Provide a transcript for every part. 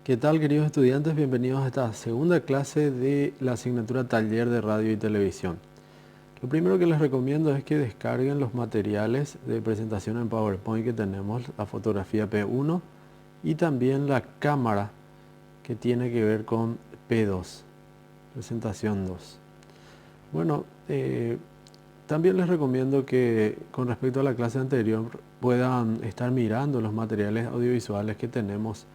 ¿Qué tal, queridos estudiantes? Bienvenidos a esta segunda clase de la asignatura Taller de Radio y Televisión. Lo primero que les recomiendo es que descarguen los materiales de presentación en PowerPoint que tenemos, la fotografía P1 y también la cámara que tiene que ver con P2, presentación 2. Bueno, también les recomiendo que con respecto a la clase anterior puedan estar mirando los materiales audiovisuales que tenemos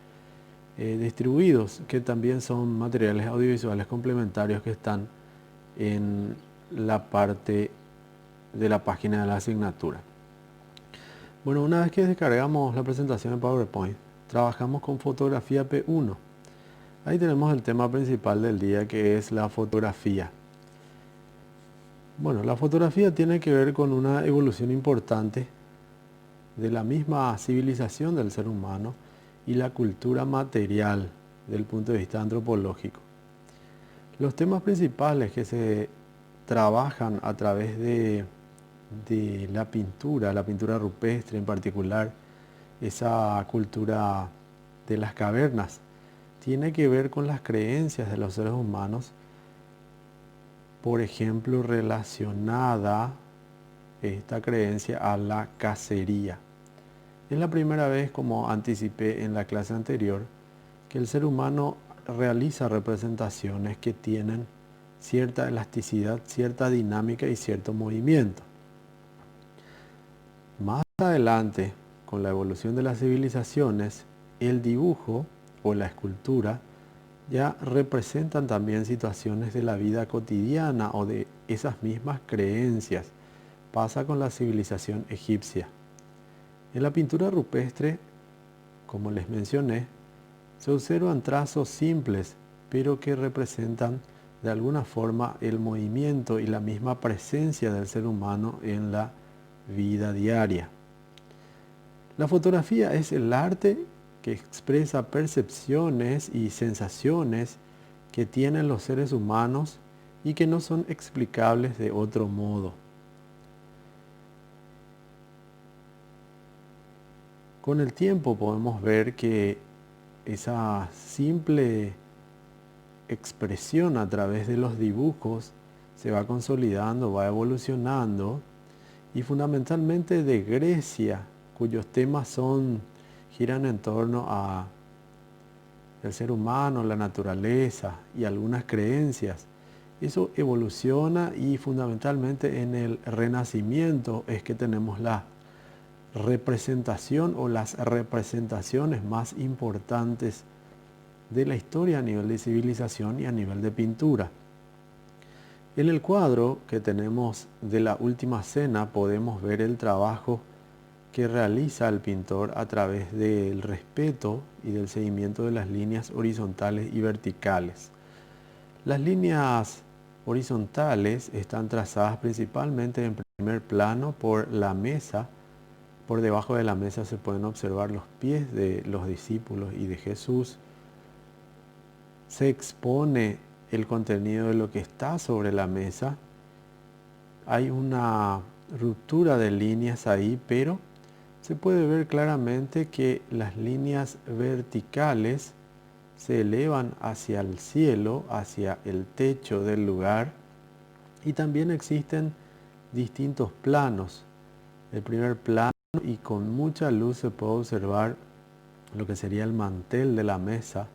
distribuidos, que también son materiales audiovisuales complementarios que están en la parte de la página de la asignatura. Bueno, una vez que descargamos la presentación en PowerPoint, trabajamos con fotografía P1. Ahí tenemos el tema principal del día, que es la fotografía. Bueno, la fotografía tiene que ver con una evolución importante de la misma civilización del ser humano y la cultura material desde el punto de vista antropológico. Los temas principales que se trabajan a través de la pintura rupestre en particular, esa cultura de las cavernas, tiene que ver con las creencias de los seres humanos, por ejemplo, relacionada esta creencia a la cacería. Es la primera vez, como anticipé en la clase anterior, que el ser humano realiza representaciones que tienen cierta elasticidad, cierta dinámica y cierto movimiento. Más adelante, con la evolución de las civilizaciones, el dibujo o la escultura ya representan también situaciones de la vida cotidiana o de esas mismas creencias. Pasa con la civilización egipcia. En la pintura rupestre, como les mencioné, se observan trazos simples, pero que representan de alguna forma el movimiento y la misma presencia del ser humano en la vida diaria. La fotografía es el arte que expresa percepciones y sensaciones que tienen los seres humanos y que no son explicables de otro modo. Con el tiempo podemos ver que esa simple expresión a través de los dibujos se va consolidando, va evolucionando, y fundamentalmente de Grecia, cuyos temas giran en torno a el ser humano, la naturaleza y algunas creencias. Eso evoluciona y fundamentalmente en el Renacimiento es que tenemos la representación o las representaciones más importantes de la historia a nivel de civilización y a nivel de pintura. En el cuadro que tenemos de la Última Cena podemos ver el trabajo que realiza el pintor a través del respeto y del seguimiento de las líneas horizontales y verticales. Las líneas horizontales están trazadas principalmente en primer plano por la mesa. Por debajo de la mesa se pueden observar los pies de los discípulos y de Jesús. Se expone el contenido de lo que está sobre la mesa. Hay una ruptura de líneas ahí, pero se puede ver claramente que las líneas verticales se elevan hacia el cielo, hacia el techo del lugar, y también existen distintos planos. El primer plano, y con mucha luz se puede observar lo que sería el mantel de la mesa.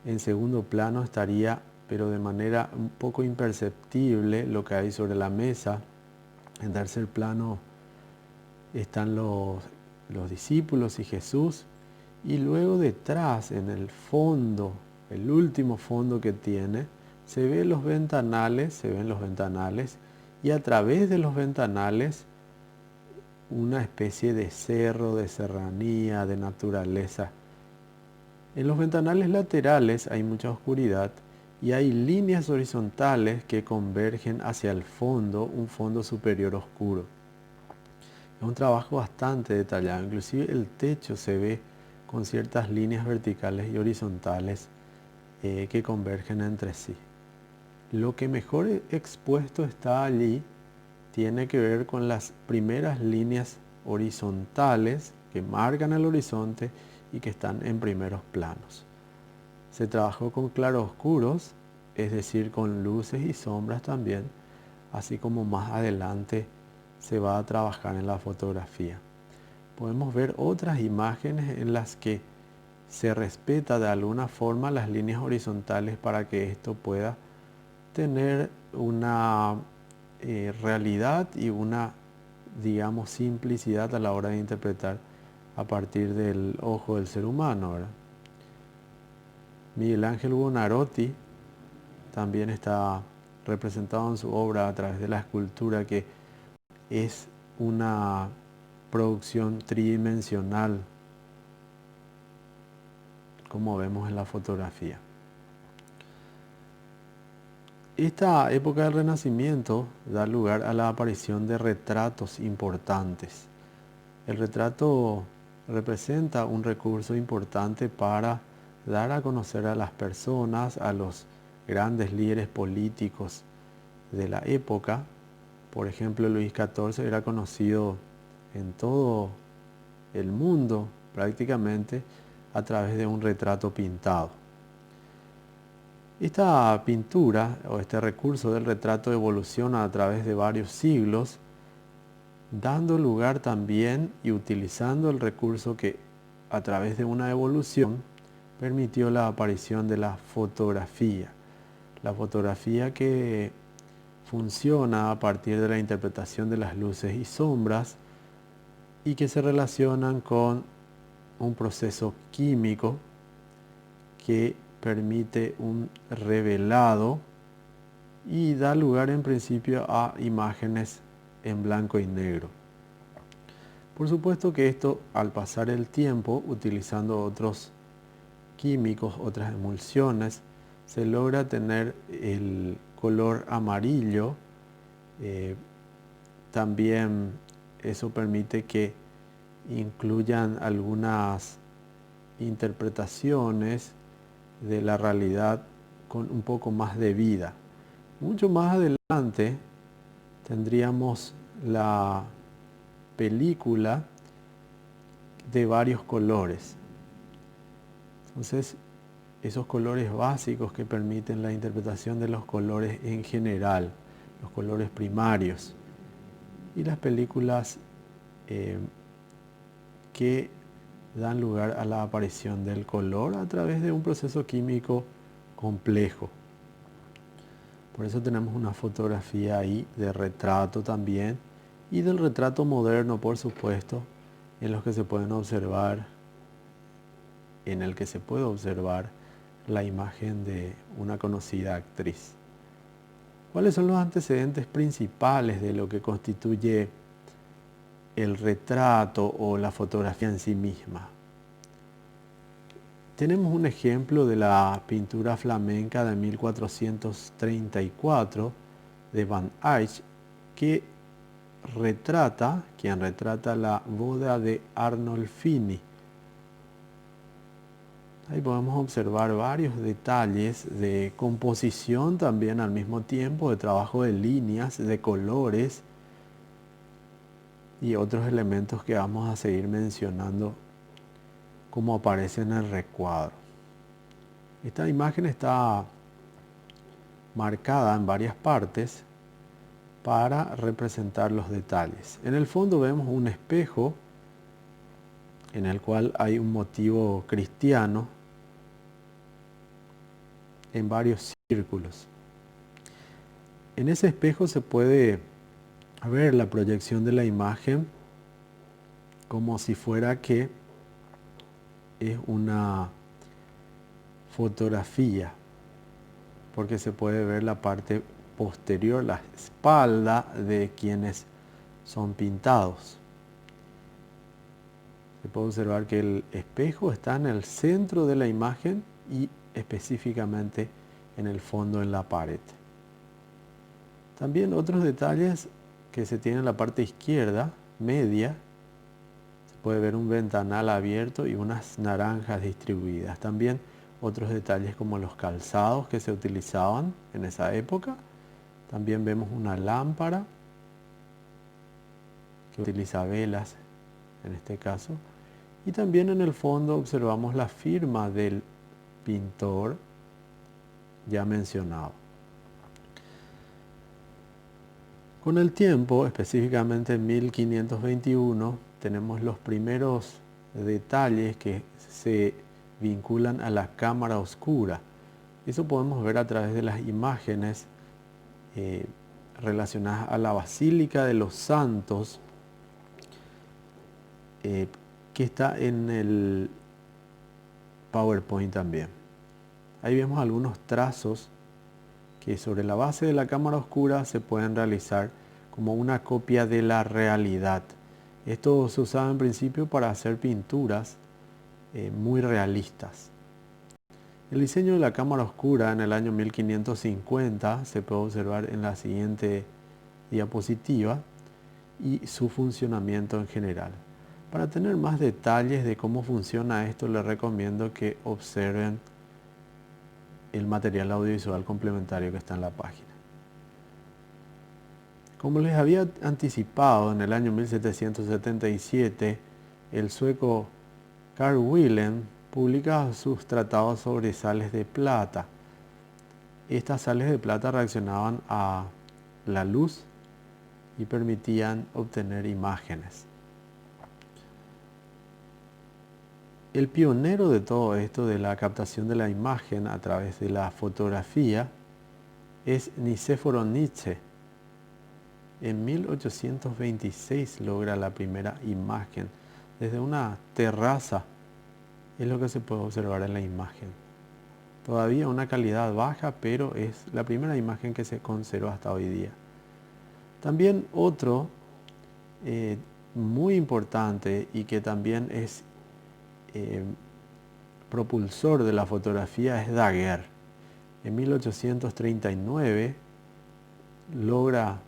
En segundo plano estaría, pero de manera un poco imperceptible, lo que hay sobre la mesa. En tercer plano están los discípulos y Jesús. Y luego detrás, en el fondo, el último fondo que tiene, se ven los ventanales, y a través de los ventanales una especie de cerro, de serranía, de naturaleza. En los ventanales laterales hay mucha oscuridad y hay líneas horizontales que convergen hacia el fondo, un fondo superior oscuro. Es un trabajo bastante detallado, inclusive el techo se ve con ciertas líneas verticales y horizontales que convergen entre sí. Lo que mejor expuesto está allí tiene que ver con las primeras líneas horizontales que marcan el horizonte y que están en primeros planos. Se trabajó con claroscuros, es decir, con luces y sombras también, así como más adelante se va a trabajar en la fotografía. Podemos ver otras imágenes en las que se respeta de alguna forma las líneas horizontales para que esto pueda tener una realidad y una, digamos, simplicidad a la hora de interpretar a partir del ojo del ser humano, ¿verdad? Miguel Ángel Buonarroti también está representado en su obra a través de la escultura, que es una producción tridimensional, como vemos en la fotografía. Esta época del Renacimiento da lugar a la aparición de retratos importantes. El retrato representa un recurso importante para dar a conocer a las personas, a los grandes líderes políticos de la época. Por ejemplo, Luis XIV era conocido en todo el mundo prácticamente a través de un retrato pintado. Esta pintura o este recurso del retrato evoluciona a través de varios siglos, dando lugar también y utilizando el recurso que a través de una evolución permitió la aparición de la fotografía. La fotografía que funciona a partir de la interpretación de las luces y sombras y que se relacionan con un proceso químico que permite un revelado y da lugar en principio a imágenes en blanco y negro. Por supuesto que esto, al pasar el tiempo, utilizando otros químicos, otras emulsiones, se logra tener el color amarillo. También eso permite que incluyan algunas interpretaciones de la realidad con un poco más de vida. Mucho más adelante tendríamos la película de varios colores. Entonces, esos colores básicos que permiten la interpretación de los colores en general, los colores primarios, y las películas que dan lugar a la aparición del color a través de un proceso químico complejo. Por eso tenemos una fotografía ahí de retrato también, y del retrato moderno, por supuesto, en el que se puede observar la imagen de una conocida actriz. ¿Cuáles son los antecedentes principales de lo que constituye el retrato o la fotografía en sí misma? Tenemos un ejemplo de la pintura flamenca de 1434 de Van Eyck, quien retrata la boda de Arnolfini. Ahí podemos observar varios detalles de composición también al mismo tiempo, de trabajo de líneas, de colores y otros elementos que vamos a seguir mencionando como aparece en el recuadro. Esta imagen está marcada en varias partes para representar los detalles. En el fondo vemos un espejo en el cual hay un motivo cristiano en varios círculos. En ese espejo se puede ver la proyección de la imagen como si fuera que es una fotografía, porque se puede ver la parte posterior, la espalda de quienes son pintados. Se puede observar que el espejo está en el centro de la imagen y específicamente en el fondo, en la pared. También otros detalles que se tienen en la parte izquierda, media, se puede ver un ventanal abierto y unas naranjas distribuidas. También otros detalles como los calzados que se utilizaban en esa época. También vemos una lámpara que utiliza velas en este caso. Y también en el fondo observamos la firma del pintor ya mencionado. Con el tiempo, específicamente en 1521, tenemos los primeros detalles que se vinculan a la cámara oscura. Eso podemos ver a través de las imágenes relacionadas a la Basílica de los Santos, que está en el PowerPoint también. Ahí vemos algunos trazos que sobre la base de la cámara oscura se pueden realizar como una copia de la realidad. Esto se usaba en principio para hacer pinturas muy realistas. El diseño de la cámara oscura en el año 1550 se puede observar en la siguiente diapositiva y su funcionamiento en general. Para tener más detalles de cómo funciona esto, les recomiendo que observen el material audiovisual complementario que está en la página. Como les había anticipado, en el año 1777, el sueco Carl Wilhelm publica sus tratados sobre sales de plata. Estas sales de plata reaccionaban a la luz y permitían obtener imágenes. El pionero de todo esto, de la captación de la imagen a través de la fotografía, es Nicéforo Nitzsch. En 1826 logra la primera imagen desde una terraza. Es lo que se puede observar en la imagen. Todavía una calidad baja, pero es la primera imagen que se conserva hasta hoy día. También otro muy importante y que también es propulsor de la fotografía es Daguerre. En 1839 logra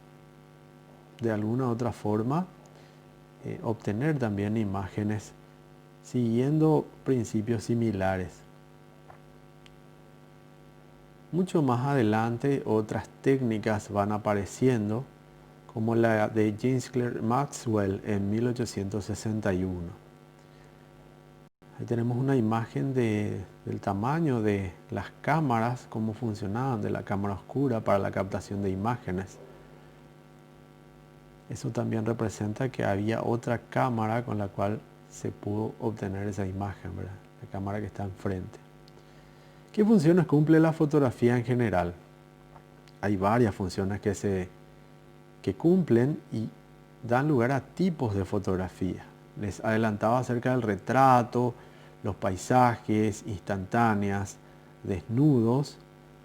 de alguna u otra forma obtener también imágenes siguiendo principios similares. Mucho más adelante otras técnicas van apareciendo, como la de James Clerk Maxwell en 1861. Ahí tenemos una imagen del tamaño de las cámaras, cómo funcionaban, de la cámara oscura para la captación de imágenes. Eso también representa que había otra cámara con la cual se pudo obtener esa imagen, ¿verdad? La cámara que está enfrente. ¿Qué funciones cumple la fotografía en general? Hay varias funciones que cumplen y dan lugar a tipos de fotografía. Les adelantaba acerca del retrato, los paisajes, instantáneas, desnudos,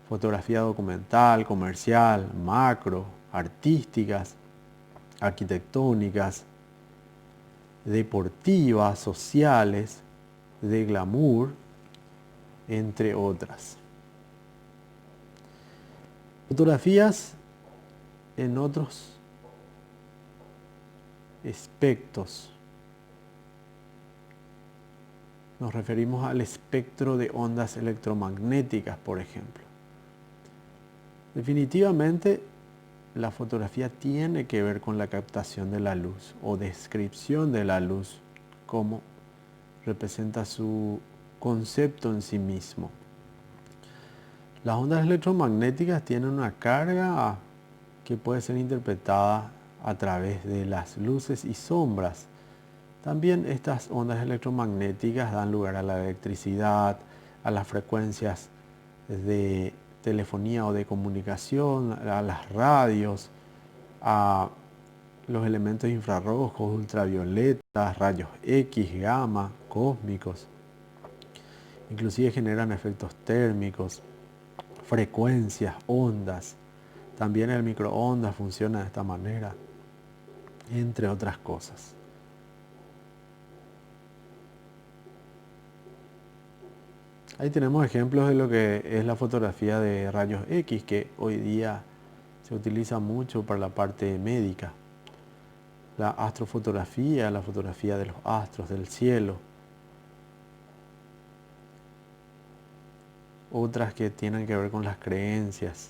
fotografía documental, comercial, macro, artísticas, arquitectónicas, deportivas, sociales, de glamour, entre otras. Fotografías en otros aspectos. Nos referimos al espectro de ondas electromagnéticas, por ejemplo. Definitivamente, la fotografía tiene que ver con la captación de la luz o descripción de la luz, como representa su concepto en sí mismo. Las ondas electromagnéticas tienen una carga que puede ser interpretada a través de las luces y sombras. También estas ondas electromagnéticas dan lugar a la electricidad, a las frecuencias de telefonía o de comunicación, a las radios, a los elementos infrarrojos, ultravioletas, rayos X, gamma, cósmicos. Inclusive generan efectos térmicos, frecuencias, ondas. También el microondas funciona de esta manera, entre otras cosas. Ahí tenemos ejemplos de lo que es la fotografía de rayos X, que hoy día se utiliza mucho para la parte médica. La astrofotografía, la fotografía de los astros, del cielo. Otras que tienen que ver con las creencias.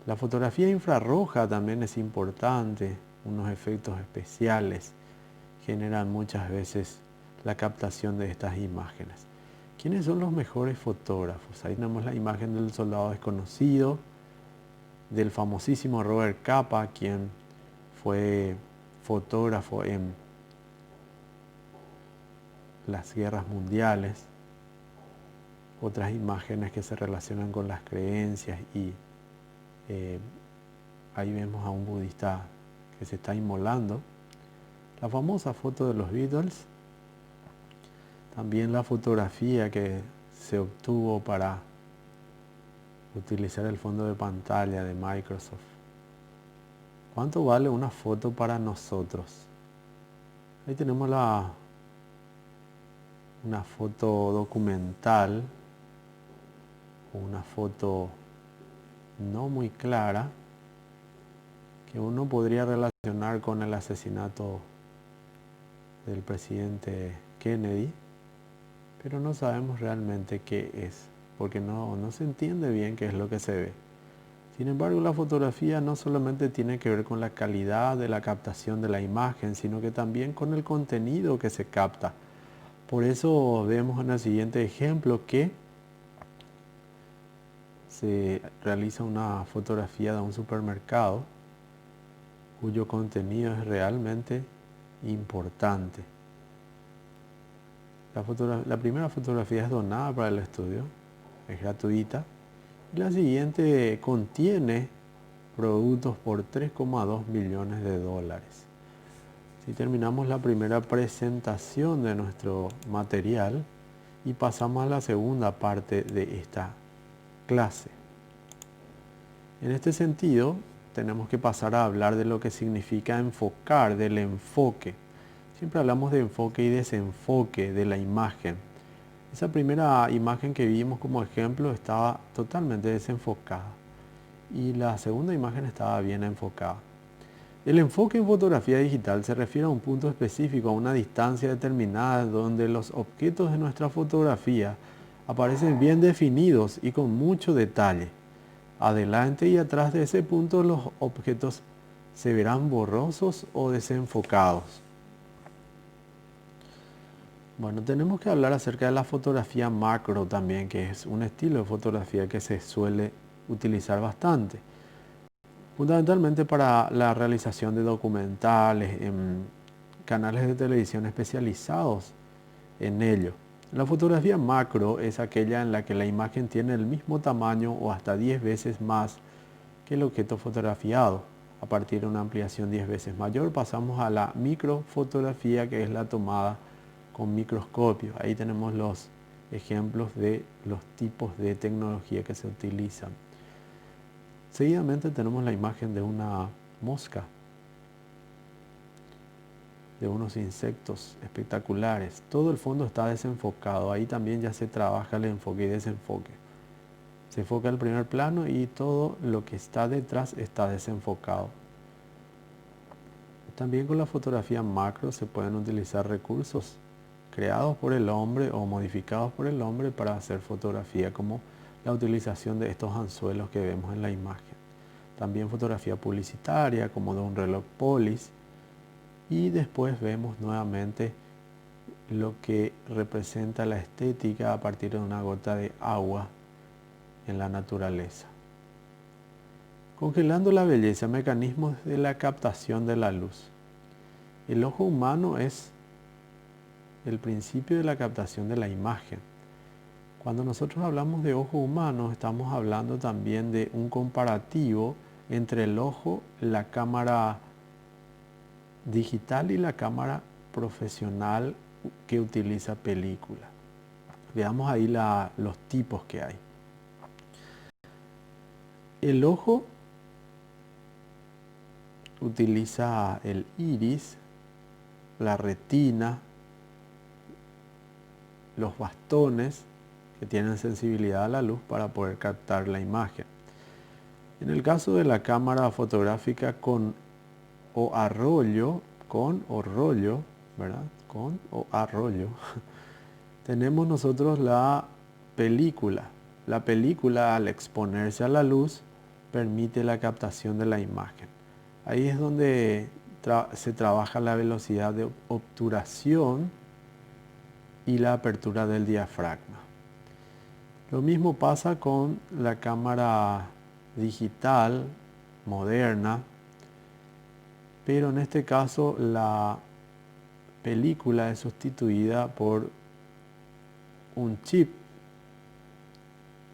La fotografía infrarroja también es importante, unos efectos especiales generan muchas veces la captación de estas imágenes. ¿Quiénes son los mejores fotógrafos? Ahí tenemos la imagen del soldado desconocido, del famosísimo Robert Capa, quien fue fotógrafo en las guerras mundiales. Otras imágenes que se relacionan con las creencias y ahí vemos a un budista que se está inmolando. La famosa foto de los Beatles. También la fotografía que se obtuvo para utilizar el fondo de pantalla de Microsoft. ¿Cuánto vale una foto para nosotros? Ahí tenemos una foto documental, una foto no muy clara, que uno podría relacionar con el asesinato del presidente Kennedy, pero no sabemos realmente qué es, porque no se entiende bien qué es lo que se ve. Sin embargo, la fotografía no solamente tiene que ver con la calidad de la captación de la imagen, sino que también con el contenido que se capta. Por eso vemos en el siguiente ejemplo que se realiza una fotografía de un supermercado cuyo contenido es realmente importante. La primera fotografía es donada para el estudio, es gratuita. Y la siguiente contiene productos por 3,2 millones de dólares. Si terminamos la primera presentación de nuestro material y pasamos a la segunda parte de esta clase. En este sentido, tenemos que pasar a hablar de lo que significa enfocar, del enfoque. Siempre hablamos de enfoque y desenfoque de la imagen. Esa primera imagen que vimos como ejemplo estaba totalmente desenfocada y la segunda imagen estaba bien enfocada. El enfoque en fotografía digital se refiere a un punto específico, a una distancia determinada donde los objetos de nuestra fotografía aparecen bien definidos y con mucho detalle. Adelante y atrás de ese punto los objetos se verán borrosos o desenfocados. Bueno, tenemos que hablar acerca de la fotografía macro también, que es un estilo de fotografía que se suele utilizar bastante. Fundamentalmente para la realización de documentales en canales de televisión especializados en ello. La fotografía macro es aquella en la que la imagen tiene el mismo tamaño o hasta 10 veces más que el objeto fotografiado. A partir de una ampliación 10 veces mayor pasamos a la microfotografía, que es la tomada con microscopio. Ahí tenemos los ejemplos de los tipos de tecnología que se utilizan. Seguidamente tenemos la imagen de una mosca, de unos insectos espectaculares. Todo el fondo está desenfocado. Ahí también ya se trabaja el enfoque y desenfoque. Se enfoca el primer plano y todo lo que está detrás está desenfocado. También con la fotografía macro se pueden utilizar recursos creados por el hombre o modificados por el hombre para hacer fotografía, como la utilización de estos anzuelos que vemos en la imagen. También fotografía publicitaria, como de un reloj Polis. Y después vemos nuevamente lo que representa la estética a partir de una gota de agua en la naturaleza. Congelando la belleza, mecanismos de la captación de la luz. El ojo humano es el principio de la captación de la imagen. Cuando nosotros hablamos de ojo humano, estamos hablando también de un comparativo entre el ojo, la cámara digital y la cámara profesional que utiliza película. Veamos ahí los tipos que hay. El ojo utiliza el iris, la retina, los bastones que tienen sensibilidad a la luz para poder captar la imagen. En el caso de la cámara fotográfica con o rollo, ¿verdad? Con o rollo, tenemos nosotros la película. La película, al exponerse a la luz, permite la captación de la imagen. Ahí es donde se trabaja la velocidad de obturación y la apertura del diafragma. Lo mismo pasa con la cámara digital moderna, pero en este caso la película es sustituida por un chip,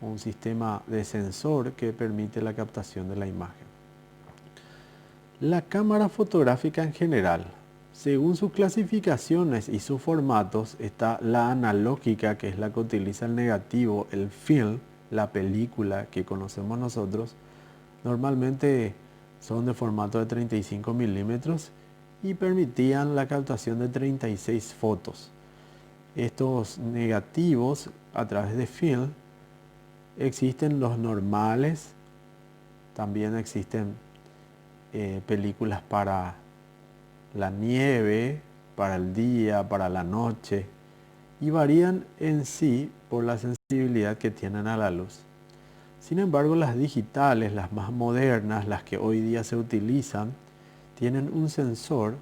un sistema de sensor que permite la captación de la imagen. La cámara fotográfica en general, según sus clasificaciones y sus formatos, está la analógica, que es la que utiliza el negativo, el film, la película que conocemos nosotros. Normalmente son de formato de 35 milímetros y permitían la captación de 36 fotos. Estos negativos a través de film existen los normales, también existen películas para la nieve, para el día, para la noche, y varían en sí por la sensibilidad que tienen a la luz. Sin embargo, las digitales, las más modernas, las que hoy día se utilizan, tienen un sensor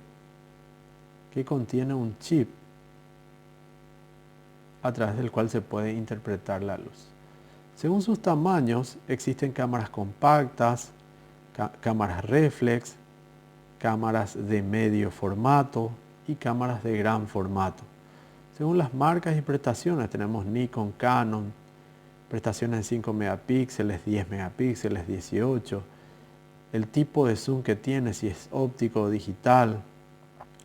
que contiene un chip a través del cual se puede interpretar la luz. Según sus tamaños, existen cámaras compactas, cámaras reflex, cámaras de medio formato y cámaras de gran formato. Según las marcas y prestaciones, tenemos Nikon, Canon, prestaciones en 5 megapíxeles, 10 megapíxeles, 18, el tipo de zoom que tiene, si es óptico o digital.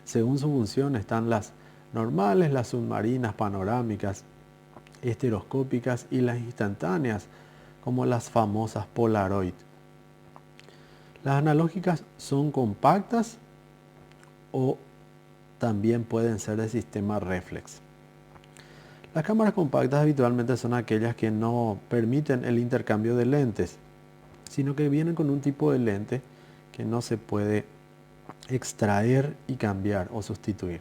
Según su función están las normales, las submarinas, panorámicas, estereoscópicas y las instantáneas, como las famosas Polaroid. Las analógicas son compactas o también pueden ser de sistema reflex. Las cámaras compactas habitualmente son aquellas que no permiten el intercambio de lentes, sino que vienen con un tipo de lente que no se puede extraer y cambiar o sustituir.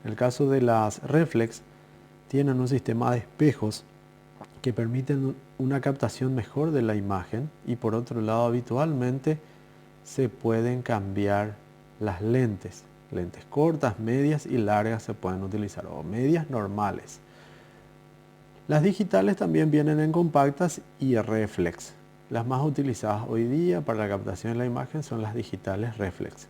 En el caso de las reflex, tienen un sistema de espejos que permiten una captación mejor de la imagen, y por otro lado habitualmente se pueden cambiar las lentes. Lentes cortas, medias y largas se pueden utilizar, o medias normales. Las digitales también vienen en compactas y reflex. Las más utilizadas hoy día para la captación de la imagen son las digitales reflex.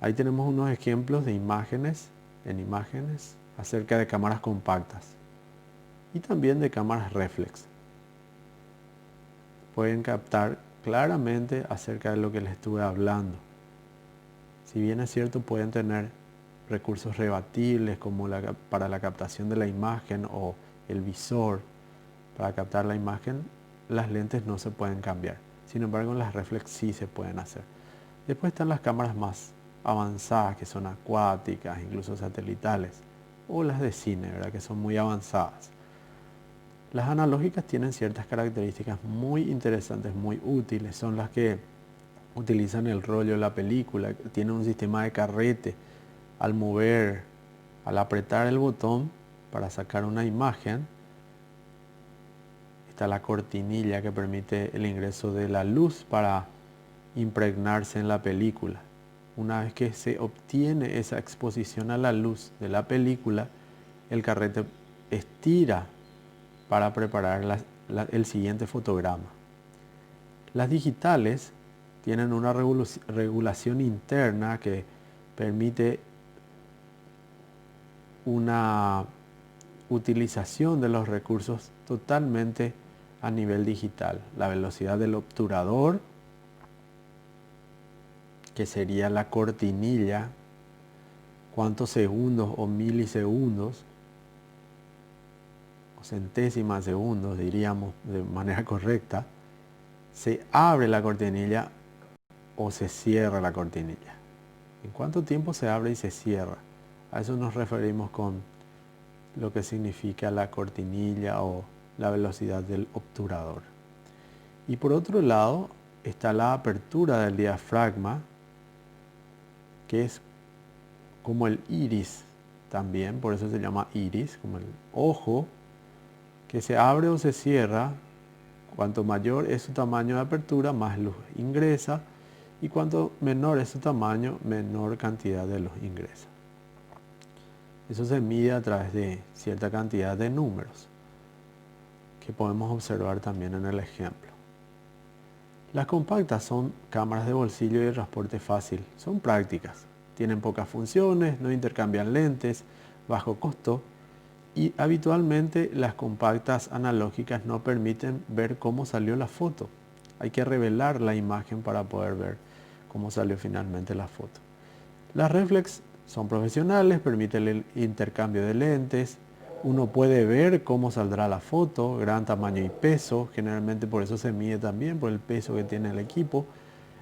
Ahí tenemos unos ejemplos de imágenes acerca de cámaras compactas y también de cámaras reflex. Pueden captar claramente acerca de lo que les estuve hablando. Si bien es cierto, pueden tener recursos rebatibles como para la captación de la imagen o el visor para captar la imagen, las lentes no se pueden cambiar. Sin embargo, en las reflex sí se pueden hacer. Después están las cámaras más avanzadas, que son acuáticas, incluso satelitales, o las de cine, ¿verdad?, que son muy avanzadas. Las analógicas tienen ciertas características muy interesantes, muy útiles. Son las que utilizan el rollo de la película, tienen un sistema de carrete. Al apretar el botón para sacar una imagen, está la cortinilla que permite el ingreso de la luz para impregnarse en la película. Una vez que se obtiene esa exposición a la luz de la película, el carrete estira para preparar el siguiente fotograma. Las digitales tienen una regulación interna que permite una utilización de los recursos totalmente a nivel digital. La velocidad del obturador, que sería la cortinilla, cuántos segundos o milisegundos o centésimas de segundos, diríamos de manera correcta, se abre la cortinilla o se cierra la cortinilla. ¿En cuánto tiempo se abre y se cierra? A eso nos referimos con lo que significa la cortinilla o la velocidad del obturador. Y por otro lado está la apertura del diafragma, que es como el iris también, por eso se llama iris, como el ojo, que se abre o se cierra. Cuanto mayor es su tamaño de apertura, más luz ingresa, y cuanto menor es su tamaño, menor cantidad de luz ingresa. Eso se mide a través de cierta cantidad de números que podemos observar también en el ejemplo. Las compactas son cámaras de bolsillo y de transporte fácil. Son prácticas, tienen pocas funciones, no intercambian lentes, bajo costo y habitualmente las compactas analógicas no permiten ver cómo salió la foto. Hay que revelar la imagen para poder ver cómo salió finalmente la foto. Las reflex son profesionales, permiten el intercambio de lentes. Uno puede ver cómo saldrá la foto, gran tamaño y peso. Generalmente por eso se mide también, por el peso que tiene el equipo.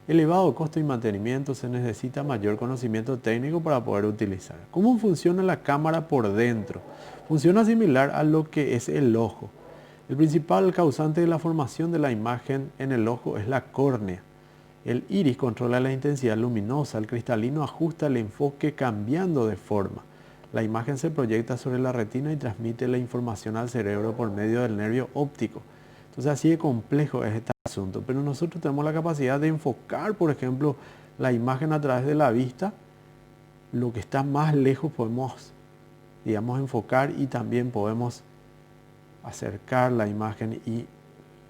Elevado costo y mantenimiento, se necesita mayor conocimiento técnico para poder utilizar. ¿Cómo funciona la cámara por dentro? Funciona similar a lo que es el ojo. El principal causante de la formación de la imagen en el ojo es la córnea. El iris controla la intensidad luminosa, el cristalino ajusta el enfoque cambiando de forma. La imagen se proyecta sobre la retina y transmite la información al cerebro por medio del nervio óptico. Entonces así de complejo es este asunto, pero nosotros tenemos la capacidad de enfocar, por ejemplo, la imagen a través de la vista. Lo que está más lejos podemos, digamos, enfocar y también podemos acercar la imagen y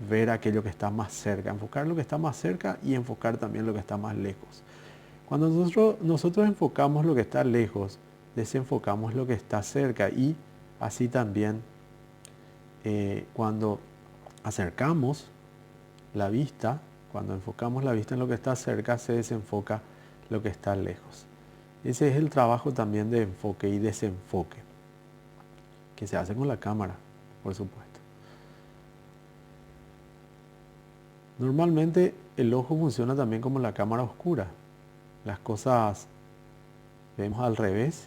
ver aquello que está más cerca, enfocar lo que está más cerca y enfocar también lo que está más lejos. Cuando nosotros enfocamos lo que está lejos, desenfocamos lo que está cerca y así también cuando acercamos la vista, cuando enfocamos la vista en lo que está cerca, se desenfoca lo que está lejos. Ese es el trabajo también de enfoque y desenfoque, que se hace con la cámara, por supuesto. Normalmente el ojo funciona también como la cámara oscura. Las cosas vemos al revés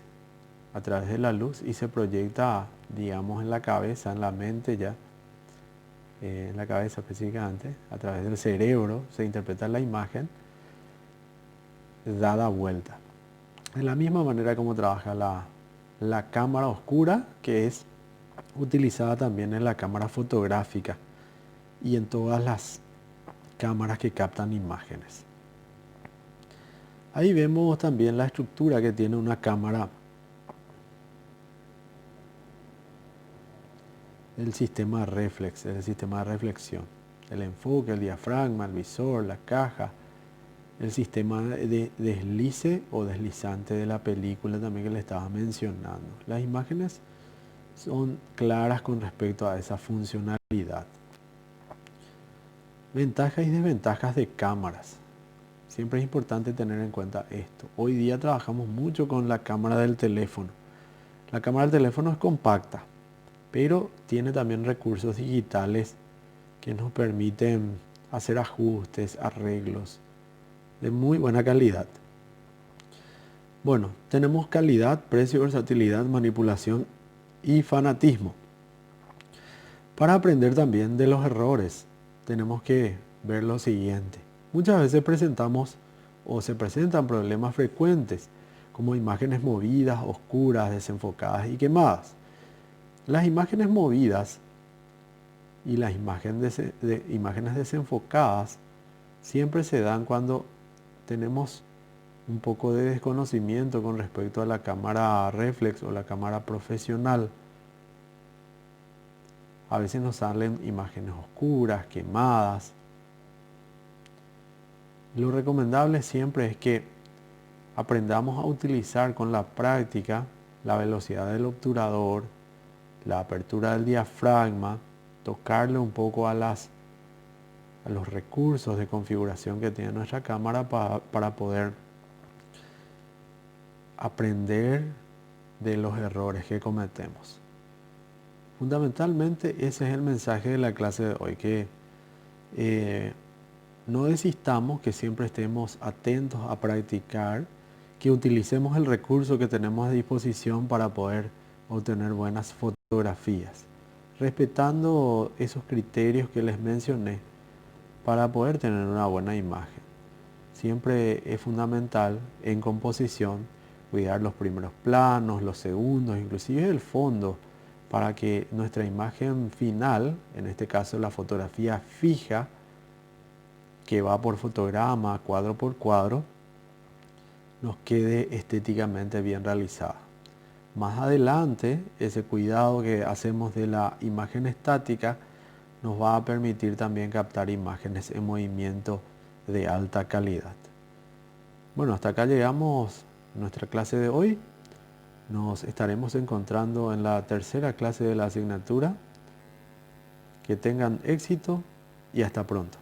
a través de la luz y se proyecta, digamos, en la cabeza, en la mente ya, en la cabeza específicamente, a través del cerebro, se interpreta la imagen dada vuelta. De la misma manera como trabaja la cámara oscura, que es utilizada también en la cámara fotográfica y en todas las cámaras que captan imágenes. Ahí vemos también la estructura que tiene una cámara del sistema reflex, el sistema de reflexión, el enfoque, el diafragma, el visor, la caja, el sistema de deslice o deslizante de la película también que le estaba mencionando. Las imágenes son claras con respecto a esa funcionalidad. Ventajas y desventajas de cámaras. Siempre es importante tener en cuenta esto. Hoy día trabajamos mucho con la cámara del teléfono. La cámara del teléfono es compacta, pero tiene también recursos digitales que nos permiten hacer ajustes, arreglos de muy buena calidad. Bueno, tenemos calidad, precio, versatilidad, manipulación y fanatismo. Para aprender también de los errores, tenemos que ver lo siguiente. Muchas veces presentamos o se presentan problemas frecuentes, como imágenes movidas, oscuras, desenfocadas y quemadas. Las imágenes movidas y las imágenes desenfocadas siempre se dan cuando tenemos un poco de desconocimiento con respecto a la cámara reflex o la cámara profesional. A veces nos salen imágenes oscuras, quemadas. Lo recomendable siempre es que aprendamos a utilizar con la práctica la velocidad del obturador, la apertura del diafragma, tocarle un poco a los recursos de configuración que tiene nuestra cámara para poder aprender de los errores que cometemos. Fundamentalmente ese es el mensaje de la clase de hoy, que no desistamos, que siempre estemos atentos a practicar, que utilicemos el recurso que tenemos a disposición para poder obtener buenas fotografías, respetando esos criterios que les mencioné para poder tener una buena imagen. Siempre es fundamental en composición cuidar los primeros planos, los segundos, inclusive el fondo, para que nuestra imagen final, en este caso la fotografía fija, que va por fotograma, cuadro por cuadro, nos quede estéticamente bien realizada. Más adelante, ese cuidado que hacemos de la imagen estática nos va a permitir también captar imágenes en movimiento de alta calidad. Bueno, hasta acá llegamos a nuestra clase de hoy. Nos estaremos encontrando en la tercera clase de la asignatura. Que tengan éxito y hasta pronto.